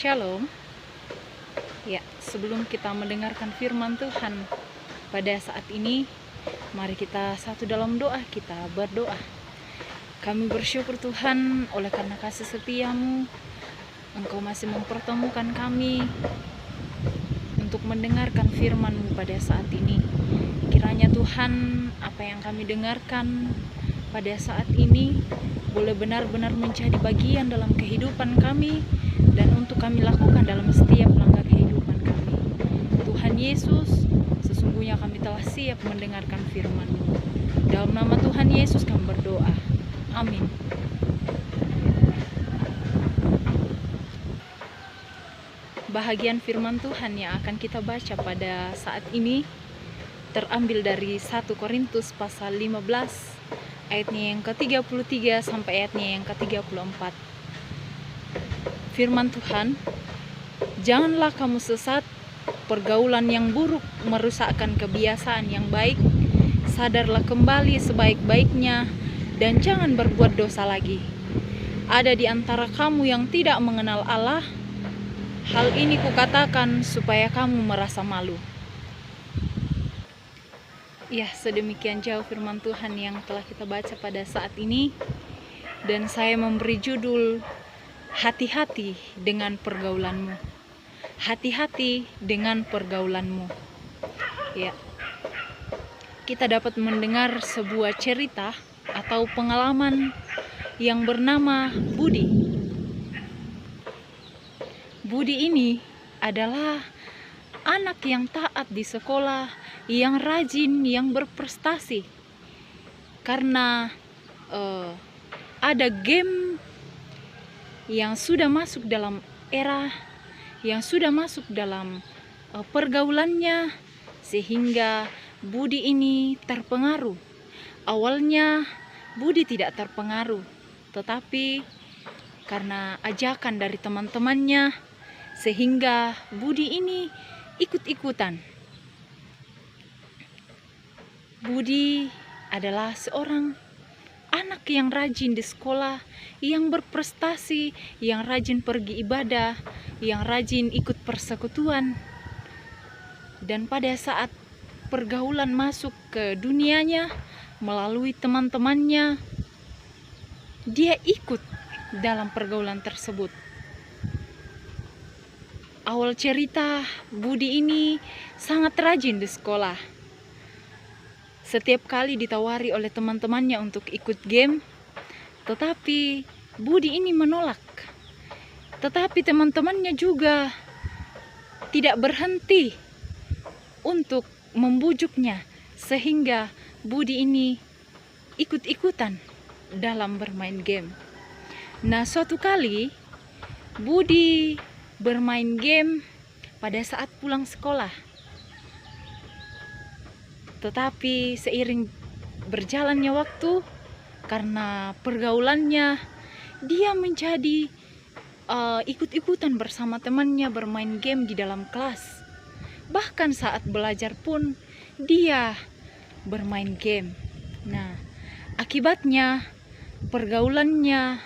Shalom. Ya, sebelum kita mendengarkan firman Tuhan pada saat ini, mari kita satu dalam doa, kita berdoa. Kami bersyukur Tuhan oleh karena kasih setia-Mu, Engkau masih mempertemukan kami untuk mendengarkan firman-Mu pada saat ini. Kiranya Tuhan, apa yang kami dengarkan pada saat ini boleh benar-benar menjadi bagian dalam kehidupan kami dan untuk kami lakukan dalam setiap langkah kehidupan kami. Tuhan Yesus, sesungguhnya kami telah siap mendengarkan firman-Mu. Dalam nama Tuhan Yesus kami berdoa. Amin. Bahagian firman Tuhan yang akan kita baca pada saat ini terambil dari 1 Korintus pasal 15 ayatnya yang ke-33 sampai ayatnya yang ke-34. Firman Tuhan, janganlah kamu sesat, pergaulan yang buruk merusakkan kebiasaan yang baik. Sadarlah kembali sebaik-baiknya dan jangan berbuat dosa lagi. Ada di antara kamu yang tidak mengenal Allah. Hal ini kukatakan supaya kamu merasa malu. Ya, sedemikian jauh firman Tuhan yang telah kita baca pada saat ini. Dan saya memberi judul, hati-hati dengan pergaulanmu. Hati-hati dengan pergaulanmu. Ya. Kita dapat mendengar sebuah cerita atau pengalaman yang bernama Budi. Budi ini adalah anak yang taat di sekolah, yang rajin, yang berprestasi. Karena ada game yang sudah masuk dalam era, yang sudah masuk dalam pergaulannya, sehingga Budi ini terpengaruh. Awalnya Budi tidak terpengaruh, tetapi karena ajakan dari teman-temannya, sehingga Budi ini ikut-ikutan. Budi adalah seorang anak yang rajin di sekolah, yang berprestasi, yang rajin pergi ibadah, yang rajin ikut persekutuan. Dan pada saat pergaulan masuk ke dunianya melalui teman-temannya, dia ikut dalam pergaulan tersebut. Awal cerita, Budi ini sangat rajin di sekolah. Setiap kali ditawari oleh teman-temannya untuk ikut game, tetapi Budi ini menolak. Tetapi teman-temannya juga tidak berhenti untuk membujuknya, sehingga Budi ini ikut-ikutan dalam bermain game. Nah, suatu kali Budi bermain game pada saat pulang sekolah. Tetapi seiring berjalannya waktu, karena pergaulannya, dia menjadi ikut-ikutan bersama temannya bermain game di dalam kelas. Bahkan saat belajar pun dia bermain game. Nah, akibatnya pergaulannya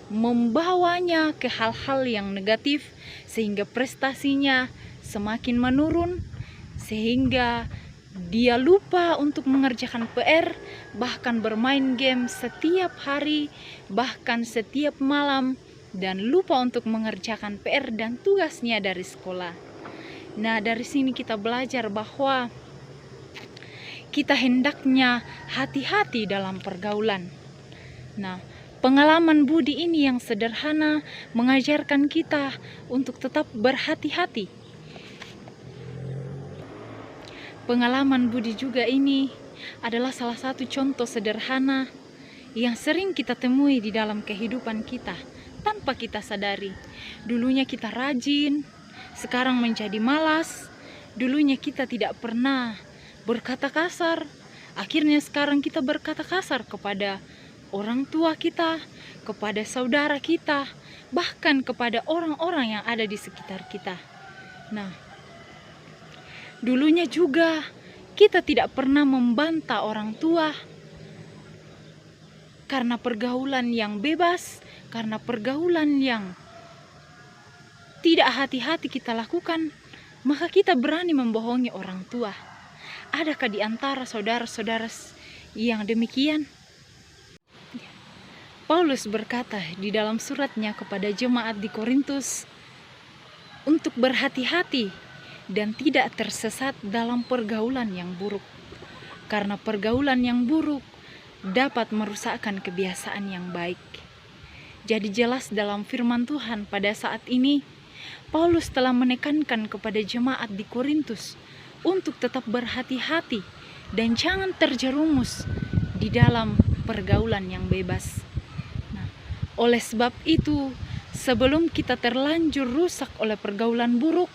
membawanya ke hal-hal yang negatif, sehingga prestasinya semakin menurun, sehingga dia lupa untuk mengerjakan PR, bahkan bermain game setiap hari, bahkan setiap malam, dan lupa untuk mengerjakan PR dan tugasnya dari sekolah. Nah, dari sini kita belajar bahwa kita hendaknya hati-hati dalam pergaulan. Nah, pengalaman Budi ini yang sederhana mengajarkan kita untuk tetap berhati-hati. Pengalaman Budi juga ini adalah salah satu contoh sederhana yang sering kita temui di dalam kehidupan kita tanpa kita sadari. Dulunya kita rajin, sekarang menjadi malas. Dulunya kita tidak pernah berkata kasar, akhirnya sekarang kita berkata kasar kepada orang tua kita, kepada saudara kita, bahkan kepada orang-orang yang ada di sekitar kita. Nah, dulunya juga kita tidak pernah membantah orang tua karena pergaulan yang bebas, karena pergaulan yang tidak hati-hati kita lakukan, maka kita berani membohongi orang tua. Adakah di antara saudara-saudara yang demikian? Paulus berkata di dalam suratnya kepada jemaat di Korintus untuk berhati-hati dan tidak tersesat dalam pergaulan yang buruk. Karena pergaulan yang buruk dapat merusakkan kebiasaan yang baik. Jadi jelas dalam firman Tuhan pada saat ini, Paulus telah menekankan kepada jemaat di Korintus untuk tetap berhati-hati dan jangan terjerumus di dalam pergaulan yang bebas. Oleh sebab itu, sebelum kita terlanjur rusak oleh pergaulan buruk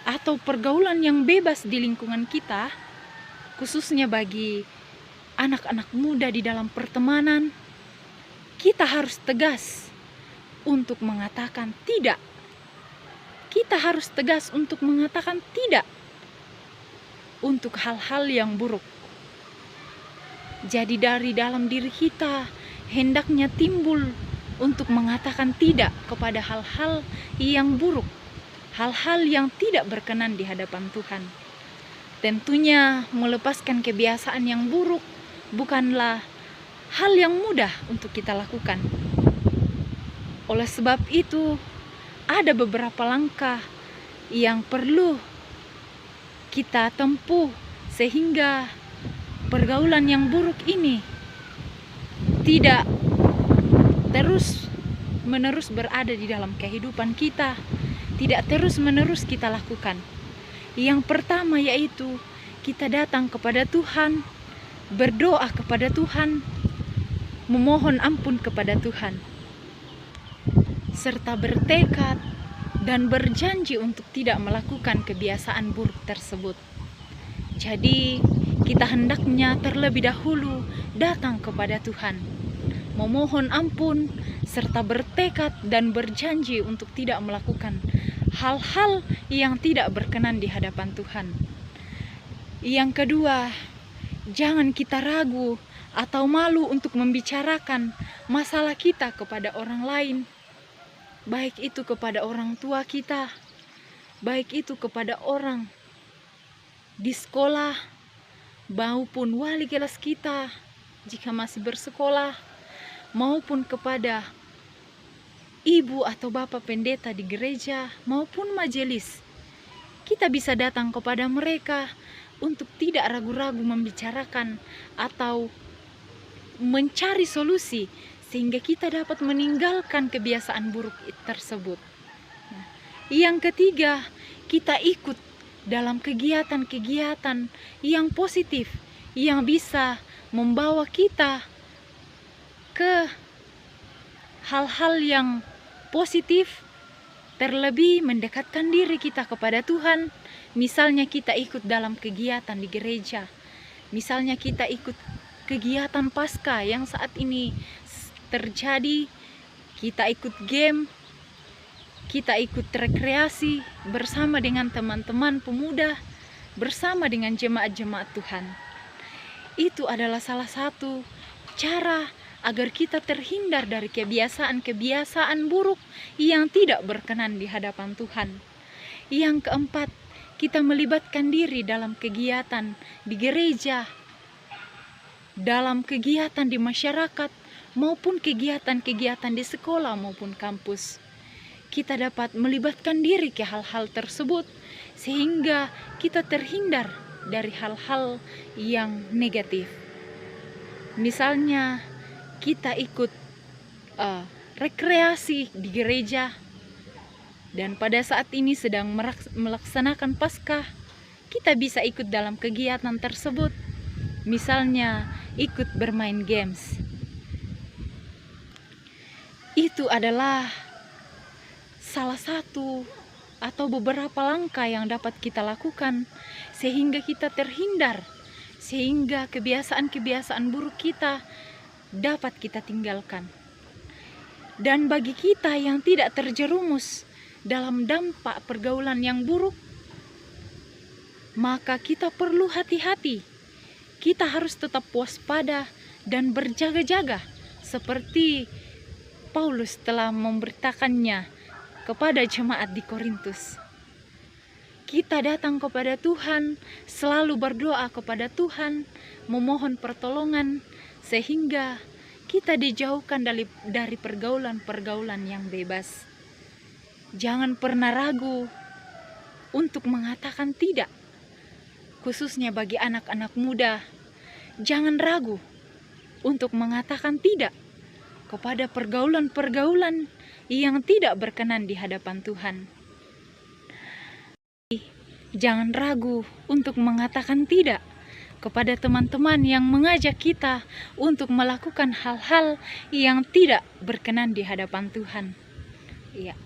atau pergaulan yang bebas di lingkungan kita, khususnya bagi anak-anak muda di dalam pertemanan, kita harus tegas untuk mengatakan tidak. Kita harus tegas untuk mengatakan tidak untuk hal-hal yang buruk. Jadi dari dalam diri kita hendaknya timbul untuk mengatakan tidak kepada hal-hal yang buruk, hal-hal yang tidak berkenan di hadapan Tuhan. Tentunya melepaskan kebiasaan yang buruk bukanlah hal yang mudah untuk kita lakukan. Oleh sebab itu, ada beberapa langkah yang perlu kita tempuh sehingga pergaulan yang buruk ini tidak terus-menerus berada di dalam kehidupan kita, tidak terus-menerus kita lakukan. Yang pertama yaitu kita datang kepada Tuhan, berdoa kepada Tuhan, memohon ampun kepada Tuhan, serta bertekad dan berjanji untuk tidak melakukan kebiasaan buruk tersebut. Jadi kita hendaknya terlebih dahulu datang kepada Tuhan, memohon ampun, serta bertekad dan berjanji untuk tidak melakukan hal-hal yang tidak berkenan di hadapan Tuhan. Yang kedua, jangan kita ragu atau malu untuk membicarakan masalah kita kepada orang lain, baik itu kepada orang tua kita, baik itu kepada orang di sekolah, maupun wali kelas kita jika masih bersekolah, maupun kepada ibu atau bapak pendeta di gereja maupun majelis. Kita bisa datang kepada mereka untuk tidak ragu-ragu membicarakan atau mencari solusi sehingga kita dapat meninggalkan kebiasaan buruk tersebut. Yang ketiga, kita ikut dalam kegiatan-kegiatan yang positif yang bisa membawa kita ke hal-hal yang positif, terlebih mendekatkan diri kita kepada Tuhan. Misalnya kita ikut dalam kegiatan di gereja, misalnya kita ikut kegiatan Paskah yang saat ini terjadi, kita ikut game, kita ikut rekreasi bersama dengan teman-teman pemuda, bersama dengan jemaat-jemaat Tuhan. Itu adalah salah satu cara agar kita terhindar dari kebiasaan-kebiasaan buruk yang tidak berkenan di hadapan Tuhan. Yang keempat, kita melibatkan diri dalam kegiatan di gereja, dalam kegiatan di masyarakat, maupun kegiatan-kegiatan di sekolah maupun kampus. Kita dapat melibatkan diri ke hal-hal tersebut sehingga kita terhindar dari hal-hal yang negatif. Misalnya kita ikut rekreasi di gereja, dan pada saat ini sedang melaksanakan Paskah, kita bisa ikut dalam kegiatan tersebut. Misalnya ikut bermain games. Itu adalah salah satu atau beberapa langkah yang dapat kita lakukan sehingga kita terhindar, sehingga kebiasaan-kebiasaan buruk kita dapat kita tinggalkan. Dan bagi kita yang tidak terjerumus dalam dampak pergaulan yang buruk, maka kita perlu hati-hati. Kita harus tetap waspada dan berjaga-jaga seperti Paulus telah memberitakannya kepada jemaat di Korintus. Kita datang kepada Tuhan, selalu berdoa kepada Tuhan, memohon pertolongan, sehingga kita dijauhkan dari pergaulan-pergaulan yang bebas. Jangan pernah ragu untuk mengatakan tidak, khususnya bagi anak-anak muda. Jangan ragu untuk mengatakan tidak kepada pergaulan-pergaulan yang tidak berkenan di hadapan Tuhan. Jangan ragu untuk mengatakan tidak kepada teman-teman yang mengajak kita untuk melakukan hal-hal yang tidak berkenan di hadapan Tuhan. Ya.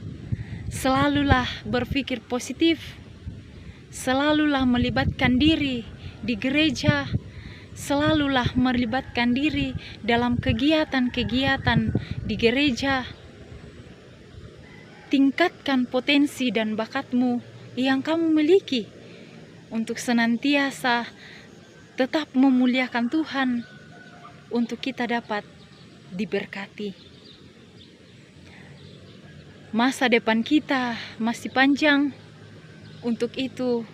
Selalulah berpikir positif, selalulah melibatkan diri di gereja, selalulah melibatkan diri dalam kegiatan-kegiatan di gereja. Tingkatkan potensi dan bakatmu yang kamu miliki untuk senantiasa tetap memuliakan Tuhan, untuk kita dapat diberkati. Masa depan kita masih panjang. Untuk itu,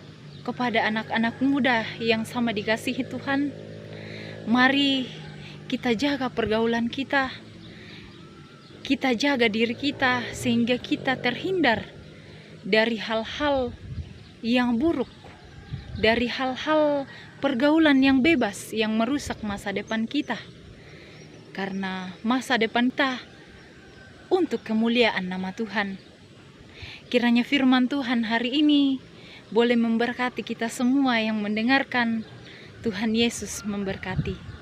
kepada anak-anak muda yang sama dikasihi Tuhan, mari kita jaga pergaulan kita, kita jaga diri kita, sehingga kita terhindar dari hal-hal yang buruk, dari hal-hal pergaulan yang bebas yang merusak masa depan kita. Karena masa depan kita untuk kemuliaan nama Tuhan. Kiranya firman Tuhan hari ini boleh memberkati kita semua yang mendengarkan. Tuhan Yesus memberkati.